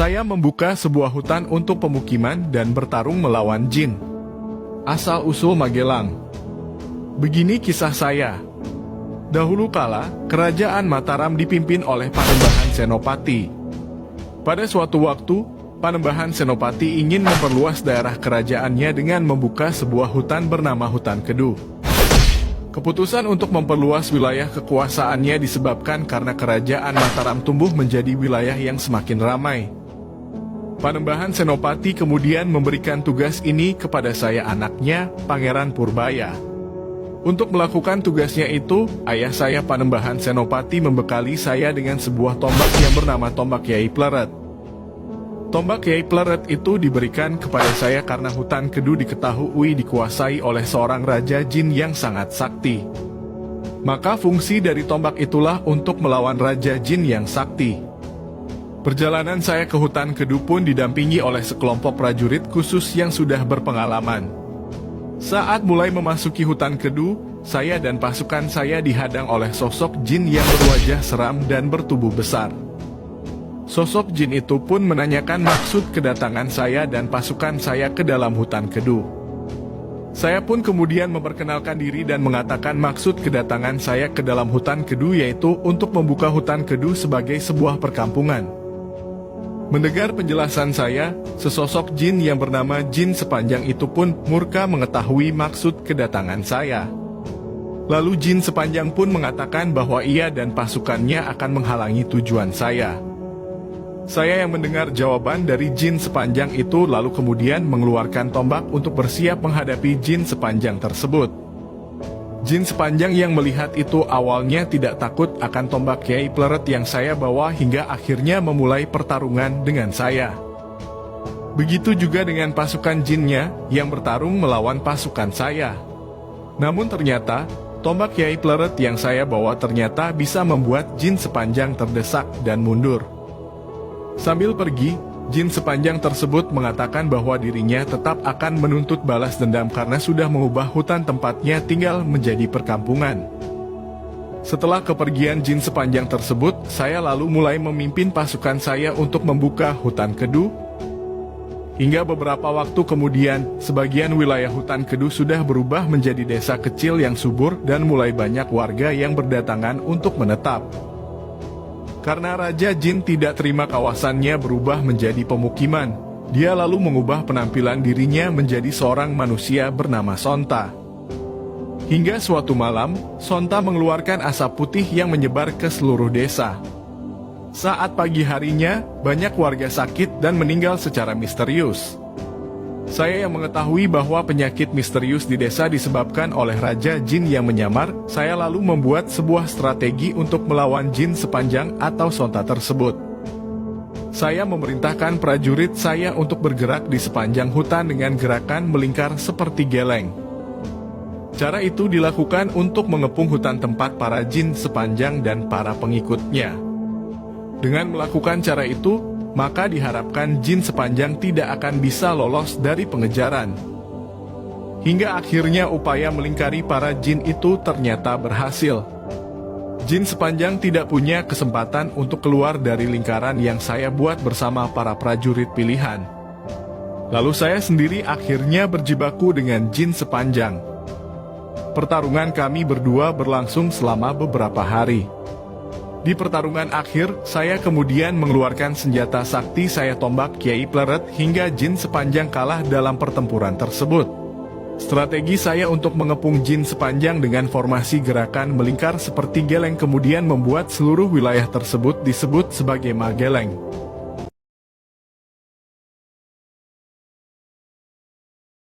Saya membuka sebuah hutan untuk pemukiman dan bertarung melawan jin. Asal-usul Magelang. Begini kisah saya. Dahulu kala, kerajaan Mataram dipimpin oleh Panembahan Senopati. Pada suatu waktu, Panembahan Senopati ingin memperluas daerah kerajaannya dengan membuka sebuah hutan bernama Hutan Kedu. Keputusan untuk memperluas wilayah kekuasaannya disebabkan karena kerajaan Mataram tumbuh menjadi wilayah yang semakin ramai. Panembahan Senopati kemudian memberikan tugas ini kepada saya anaknya, Pangeran Purbaya. Untuk melakukan tugasnya itu, ayah saya Panembahan Senopati membekali saya dengan sebuah tombak yang bernama Tombak Kyai Pleret. Tombak Kyai Pleret itu diberikan kepada saya karena Hutan Kedu diketahui dikuasai oleh seorang raja jin yang sangat sakti. Maka fungsi dari tombak itulah untuk melawan raja jin yang sakti. Perjalanan saya ke Hutan Kedu pun didampingi oleh sekelompok prajurit khusus yang sudah berpengalaman. Saat mulai memasuki Hutan Kedu, saya dan pasukan saya dihadang oleh sosok jin yang berwajah seram dan bertubuh besar. Sosok jin itu pun menanyakan maksud kedatangan saya dan pasukan saya ke dalam Hutan Kedu. Saya pun kemudian memperkenalkan diri dan mengatakan maksud kedatangan saya ke dalam Hutan Kedu yaitu untuk membuka Hutan Kedu sebagai sebuah perkampungan. Mendengar penjelasan saya, sesosok jin yang bernama Jin Sepanjang itu pun murka mengetahui maksud kedatangan saya. Lalu Jin Sepanjang pun mengatakan bahwa ia dan pasukannya akan menghalangi tujuan saya. Saya yang mendengar jawaban dari Jin Sepanjang itu lalu kemudian mengeluarkan tombak untuk bersiap menghadapi Jin Sepanjang tersebut. Jin Sepanjang yang melihat itu awalnya tidak takut akan tombak Kyai Pleret yang saya bawa hingga akhirnya memulai pertarungan dengan saya. Begitu juga dengan pasukan jinnya yang bertarung melawan pasukan saya. Namun ternyata, tombak Kyai Pleret yang saya bawa ternyata bisa membuat Jin Sepanjang terdesak dan mundur. Sambil pergi, Jin Sepanjang tersebut mengatakan bahwa dirinya tetap akan menuntut balas dendam karena sudah mengubah hutan tempatnya tinggal menjadi perkampungan. Setelah kepergian Jin Sepanjang tersebut, saya lalu mulai memimpin pasukan saya untuk membuka Hutan Kedu. Hingga beberapa waktu kemudian, sebagian wilayah Hutan Kedu sudah berubah menjadi desa kecil yang subur dan mulai banyak warga yang berdatangan untuk menetap. Karena Raja Jin tidak terima kawasannya berubah menjadi pemukiman, dia lalu mengubah penampilan dirinya menjadi seorang manusia bernama Sonta. Hingga suatu malam, Sonta mengeluarkan asap putih yang menyebar ke seluruh desa. Saat pagi harinya, banyak warga sakit dan meninggal secara misterius. Saya yang mengetahui bahwa penyakit misterius di desa disebabkan oleh Raja Jin yang menyamar, saya lalu membuat sebuah strategi untuk melawan Jin Sepanjang atau Sonta tersebut. Saya memerintahkan prajurit saya untuk bergerak di sepanjang hutan dengan gerakan melingkar seperti geleng. Cara itu dilakukan untuk mengepung hutan tempat para Jin Sepanjang dan para pengikutnya. Dengan melakukan cara itu, maka diharapkan Jin Sepanjang tidak akan bisa lolos dari pengejaran. Hingga akhirnya upaya melingkari para jin itu ternyata berhasil. Jin Sepanjang tidak punya kesempatan untuk keluar dari lingkaran yang saya buat bersama para prajurit pilihan. Lalu saya sendiri akhirnya berjibaku dengan Jin Sepanjang. Pertarungan kami berdua berlangsung selama beberapa hari. Di pertarungan akhir, saya kemudian mengeluarkan senjata sakti saya tombak Kyai Pleret hingga Jin Sepanjang kalah dalam pertempuran tersebut. Strategi saya untuk mengepung Jin Sepanjang dengan formasi gerakan melingkar seperti geleng kemudian membuat seluruh wilayah tersebut disebut sebagai Mageleng.